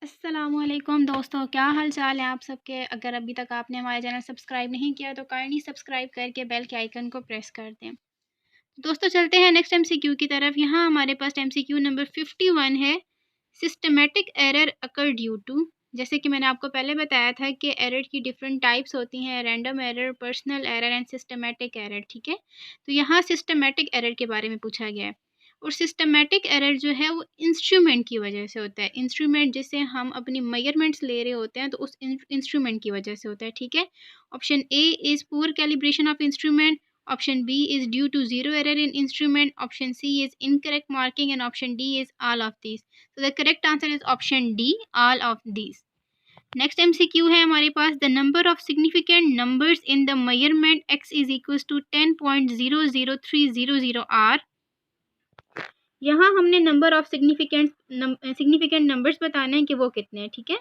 अस्सलामुअलैकुम दोस्तों, क्या हाल चाल है आप सबके। अगर अभी तक आपने हमारा चैनल सब्सक्राइब नहीं किया तो काइंडली सब्सक्राइब करके बेल के आइकन को प्रेस कर दें। दोस्तों चलते हैं नेक्स्ट एमसीक्यू की तरफ। यहाँ हमारे पास एमसीक्यू नंबर 51 है, systematic error occur due to. जैसे कि मैंने आपको पहले बताया था कि एरर की डिफरेंट टाइप्स होती हैं, random error, personal error and systematic error. ठीक है, तो यहाँ सिस्टमेटिक एरर के बारे में पूछा गया है। और सिस्टमेटिक एरर जो है वो इंस्ट्रूमेंट की वजह से होता है। इंस्ट्रूमेंट जिससे हम अपनी मेजरमेंट्स ले रहे होते हैं तो उस इंस्ट्रूमेंट की वजह से होता है। ठीक है, option A is poor calibration of instrument, option B is due to zero error in instrument, option C is incorrect marking, and option D is all of these. So the correct answer is option D, all of these. Next MCQ है हमारे पास, the number of significant numbers in the measurement x is equals to 10.00300 r। यहाँ हमने number of significant numbers बताने हैं कि वो कितने हैं। ठीक है,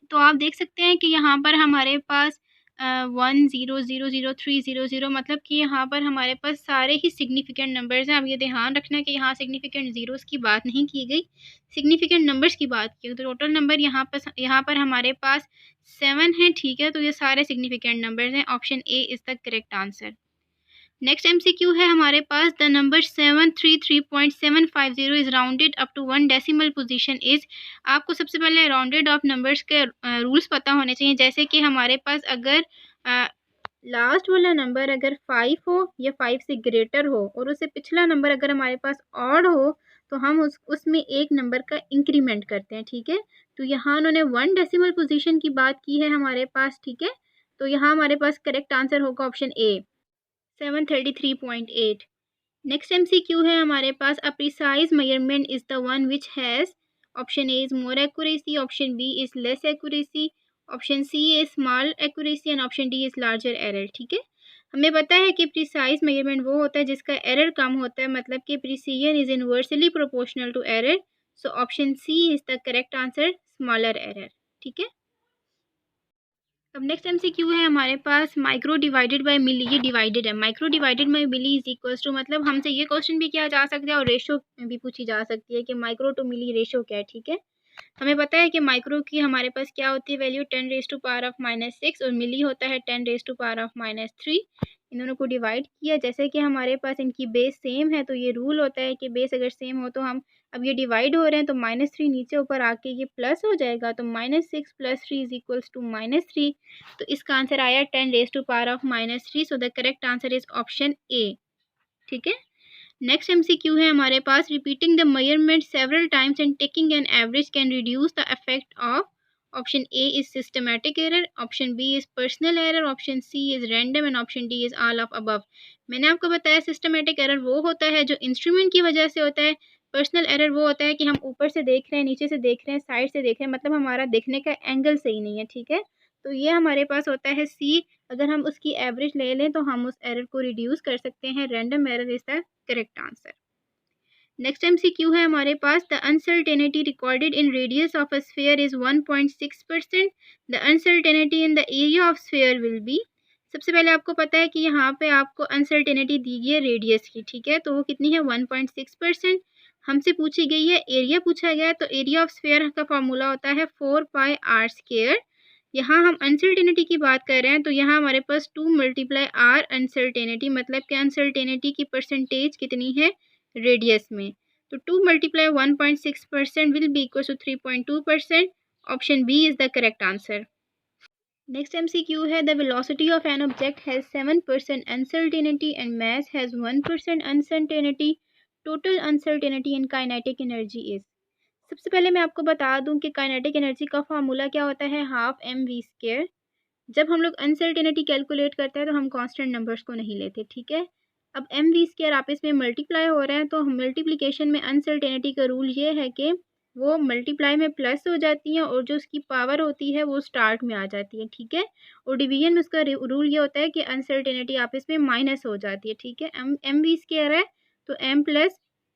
तो आप देख सकते हैं कि यहाँ पर हमारे पास 10000300, मतलब कि यहाँ पर हमारे पास सारे ही सिग्निफिकेंट नंबर्स हैं। अब ये ध्यान रखना है कि यहाँ सिग्निफिकेंट ज़ीरोज़ की बात नहीं की गई, सिग्निफिकेंट नंबर्स की बात की। तो टोटल नंबर यहाँ पर हमारे पास 7 है। ठीक है, तो ये सारे सिग्निफिकेंट नंबर्स हैं। Option A is the correct answer. Next MCQ है हमारे पास, the number 733.750 is rounded up to 1 decimal position is. आपको सबसे पहले राउंडेड ऑफ नंबर्स के रूल्स पता होने चाहिए। जैसे कि हमारे पास अगर लास्ट वाला नंबर अगर 5 हो या 5 से ग्रेटर हो और उससे पिछला नंबर अगर हमारे पास ऑड हो तो हम उसमें एक नंबर का इंक्रीमेंट करते हैं। ठीक है, तो यहाँ उन्होंने 1 डेसिमल पोजीशन की बात की है हमारे पास। ठीक है, तो यहाँ हमारे पास करेक्ट आंसर होगा ऑप्शन ए, 733.8। नेक्स्ट एमसीक्यू है हमारे पास, a precise measurement is the one which has, option A is more accuracy, option B is less accuracy, option C is small accuracy and option D is larger error. ठीक है, हमें पता है कि precise measurement वो होता है जिसका एरर कम होता है, मतलब कि precision is inversely proportional to error. So option C is the correct answer, smaller error. ठीक है, अब नेक्स्ट एमसीक्यू है हमारे पास, माइक्रो डिवाइडेड बाय मिली। ये डिवाइडेड है, micro divided by milli is equals to, मतलब हमसे ये क्वेश्चन भी किया जा सकता है और रेशो भी पूछी जा सकती है कि माइक्रो टू मिली रेशो क्या है। ठीक है, हमें पता है कि माइक्रो की हमारे पास क्या होती है वैल्यू, 10⁻⁻⁻⁶ और मिली होता है 10⁻⁻3। इन दोनों को डिवाइड किया, जैसे कि हमारे पास इनकी बेस सेम है तो ये रूल होता है कि बेस अगर सेम हो तो हम, अब ये डिवाइड हो रहे हैं तो -3 नीचे ऊपर आके ये प्लस हो जाएगा, तो -6 + 3 इज इक्वल्स टू -3। तो इसका आंसर आया 10⁻⁻3। So the correct answer is option A. ठीक है, नेक्स्ट एमसीक्यू है हमारे पास, repeating the measurement several times and taking an average can reduce the effect of. Option A is systematic error, option B is personal error, option C is random and option D is all of above. मैंने आपको बताया systematic error वो होता है जो instrument की वजह से होता है, पर्सनल एरर वो होता है कि हम ऊपर से देख रहे हैं, नीचे से देख रहे हैं, साइड से देख रहे हैं, मतलब हमारा देखने का एंगल सही नहीं है। ठीक है, तो ये हमारे पास होता है सी। अगर हम उसकी एवरेज ले लें तो हम उस एरर को रिड्यूस कर सकते हैं। Random error is the correct answer. Next MCQ है हमारे पास, the uncertainty recorded in radius of a sphere is 1.6%, the uncertainty in the area of sphere will be. सबसे पहले आपको पता है कि यहाँ पे आपको अनसर्टेनिटी दी गई है रेडियस की। ठीक है, तो वो कितनी है, 1.6%। हमसे पूछी गई है एरिया, पूछा गया है, तो एरिया ऑफ स्फीयर का फॉर्मूला होता है 4πr²। यहाँ हम अनसर्टेनिटी की बात कर रहे हैं तो यहाँ हमारे पास 2 × r अनसर्टेनिटी, मतलब कि अनसर्टेनिटी की परसेंटेज कितनी है रेडियस में, तो 2 × 1.6% will be equal to 3.2%। Option B is the correct answer. Next MCQ है, the velocity of an object has 7% uncertainty and mass has 1% uncertainty, total uncertainty in kinetic energy is. सबसे पहले मैं आपको बता दूं कि काइनेटिक एनर्जी का formula क्या होता है, ½ mv²। जब हम लोग अनसर्टेनिटी कैलकुलेट करते हैं तो हम कांस्टेंट नंबर्स को नहीं लेते। ठीक है, अब mv² आपस में मल्टीप्लाई हो रहे हैं तो मल्टीप्लिकेशन में अनसर्टेनिटी का रूल ये है कि वो मल्टीप्लाई में प्लस हो जाती हैं और जो उसकी पावर होती है वो स्टार्ट में आ जाती है। ठीक है, और डिवीजन में उसका रूल ये होता है कि अनसर्टेनिटी आपस में माइनस हो जाती है। ठीक है, mv² है तो m +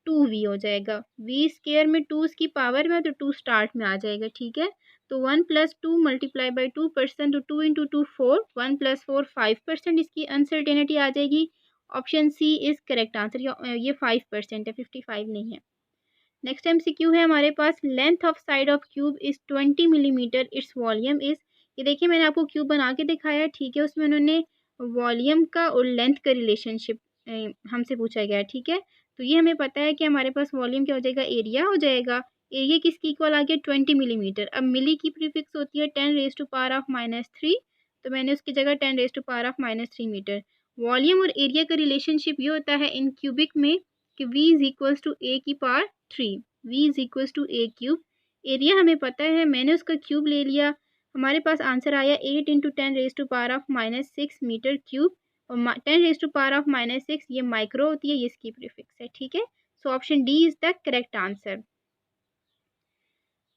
2v हो जाएगा, v² में 2 उसकी पावर में तो 2 स्टार्ट में आ जाएगा। ठीक है, तो 1 + 2 × 2%, तो 2 × 2 4, 1 + 4 5%, इसकी अनसर्टेनिटी आ जाएगी। Option C is correct answer. ये 5% है, 55 नहीं है। नेक्स्ट MCQ है हमारे पास, length of side of cube is 20 millimetre, its volume is. ये देखिए मैंने आपको क्यूब बना के दिखाया, ठीक है, उसमें उन्होंने वॉल्यूम का और लेंथ का रिलेशनशिप हमसे पूछा गया है, ठीक है। तो ये हमें पता है कि हमारे पास वॉल्यूम क्या हो जाएगा, एरिया हो जाएगा। एरिया किसकी इक्वल आ गया, 20 मिलीमीटर। अब मिली की प्रीफिक्स होती है 10⁻³ तो मैंने उसकी जगह 10⁻³ मीटर। वॉल्यूम और एरिया का रिलेशनशिप ये होता है इन क्यूबिक में कि V is equals to A की power 3, V is equals to A cube. Area हमें पता है, मैंने उसका क्यूब ले लिया, हमारे पास आंसर आया 8 इंटू 10⁻⁻6 मीटर क्यूब। और 10⁻⁻6 ये माइक्रो होती है, ये इसकी प्रीफिक्स है, ठीक है। So option D is the correct answer.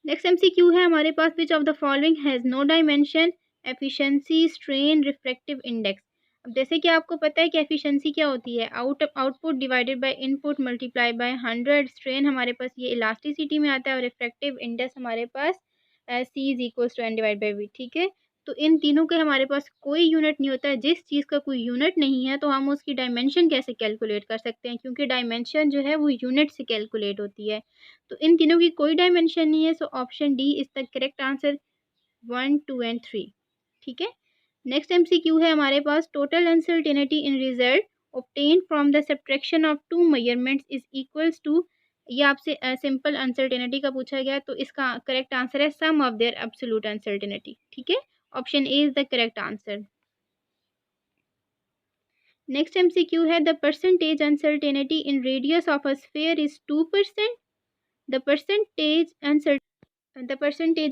Next MCQ है हमारे पास, which of the following has no dimension, efficiency, strain, refractive index. अब जैसे कि आपको पता है कि एफिशिएंसी क्या होती है, output divided by input multiply by 100। Strain हमारे पास ये इलास्टिसिटी में आता है, और रिफ्रैक्टिव इंडेक्स हमारे पास C is equals to N divide by V, ठीक है। तो इन तीनों के हमारे पास कोई यूनिट नहीं होता है। जिस चीज़ का कोई यूनिट नहीं है तो हम उसकी डायमेंशन कैसे कैलकुलेट कर सकते हैं, क्योंकि डायमेंशन जो है वो यूनिट से कैलकुलेट होती है। तो इन तीनों की कोई डायमेंशन नहीं है, so option D is the correct answer, 1, 2 and 3, ठीक है। नेक्स्ट MCQ है हमारे पास, total uncertainty in result obtained from the subtraction of two measurements is equals to. ये आपसे सिंपल अनसर्टेनिटी का पूछा गया, तो इसका करेक्ट आंसर है sum of their absolute uncertainty, ठीक है। Option A is the correct answer. Next MCQ है, the percentage uncertainty in radius of a sphere is 2%। The percentage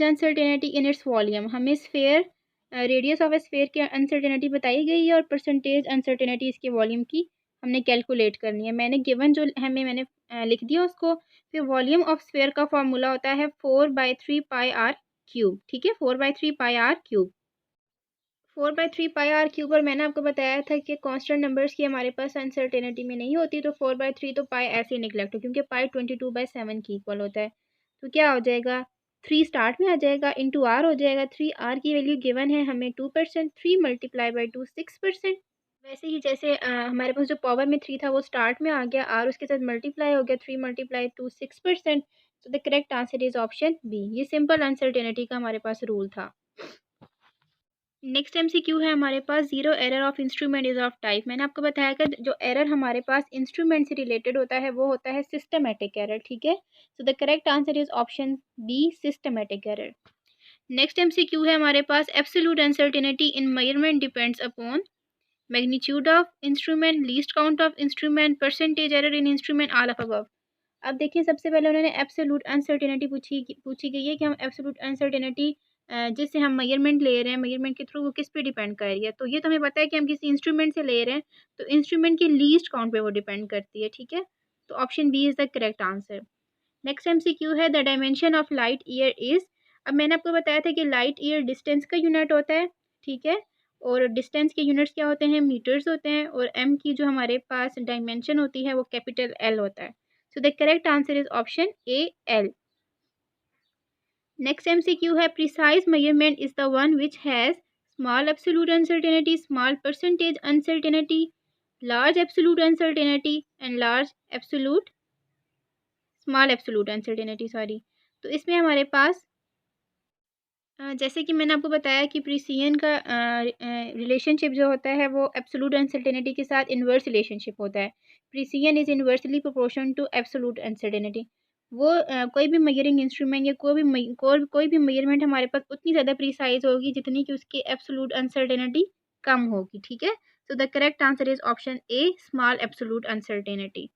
uncertainty in its volume, हमें sphere radius of a sphere की uncertainty बताई गई है, और percentage uncertainty इसके volume की हमने कैलकुलेट करनी है। मैंने गिवन जो हमें मैंने लिख दिया उसको। फिर वॉल्यूम ऑफ स्फेयर का फॉर्मूला होता है 4/3πr³, ठीक है, 4/3πr³। 4/3πr³ और मैंने आपको बताया था कि कांस्टेंट नंबर्स की हमारे पास अनसर्टेनिटी में नहीं होती, तो 4/3 तो पाई ऐसे ही निगलेक्ट हो, क्योंकि पाई 22/7 की इक्वल होता है। तो क्या हो जाएगा, 3 स्टार्ट में आ जाएगा, इंटू आर हो जाएगा। 3 आर की वैल्यू गिवन है हमें 2%, 3 मल्टीप्लाई बाई 2 6%। वैसे ही जैसे हमारे पास जो पावर में 3 था वो स्टार्ट में आ गया, आर उसके साथ मल्टीप्लाई हो गया, 3 मल्टीप्लाई 2 6%। तो the correct answer is option B. ये सिंपल अनसर्टेनिटी का हमारे पास रूल था। नेक्स्ट MCQ है हमारे पास, zero error of instrument is of type. मैंने आपको बताया कि जो एरर हमारे पास इंस्ट्रूमेंट से रिलेटेड होता है वो होता है सिस्टमेटिक एरर, ठीक है। So the correct answer is option B, systematic error. Next MCQ है हमारे पास, absolute uncertainty in measurement depends upon magnitude of instrument, least count of instrument, percentage error in instrument, all of above. अब देखिए सबसे पहले उन्होंने absolute uncertainty पूछी गई है कि हम एब्सोल्यूट अनसर्टेनिटी जिससे हम मेजरमेंट ले रहे हैं, मेजरमेंट के थ्रू वो किस पे डिपेंड कर रही है। तो ये तो हमें पता है कि हम किसी इंस्ट्रूमेंट से ले रहे हैं, तो इंस्ट्रूमेंट के लीस्ट काउंट पे वो डिपेंड करती है, ठीक है। तो option B is the correct answer. Next MCQ है, the dimension of light year is. अब मैंने आपको बताया था कि लाइट ईयर डिस्टेंस का यूनिट होता है, ठीक है, और डिस्टेंस के यूनिट्स क्या होते हैं, मीटर्स होते हैं, और एम की जो हमारे पास डायमेंशन होती है वो कैपिटल एल होता है। So the correct answer is option A, L. Next MCQ है, precise measurement is the one which has small absolute uncertainty, small percentage uncertainty, large absolute uncertainty and large absolute small absolute uncertainty, sorry. तो इसमें हमारे पास जैसे कि मैंने आपको बताया कि प्रिसियन का रिलेशनशिप जो होता है वो एब्सोल्यूट अनसर्टेनिटी के साथ इन्वर्स रिलेशनशिप होता है। Precision is inversely proportion to absolute uncertainty. वो कोई भी मेजरिंग इंस्ट्रूमेंट या कोई भी मेजरमेंट हमारे पास उतनी ज़्यादा प्रिसाइज होगी जितनी कि उसकी एब्सोल्यूट अनसर्टेनिटी कम होगी, ठीक है। So the correct answer is option A, small absolute uncertainty.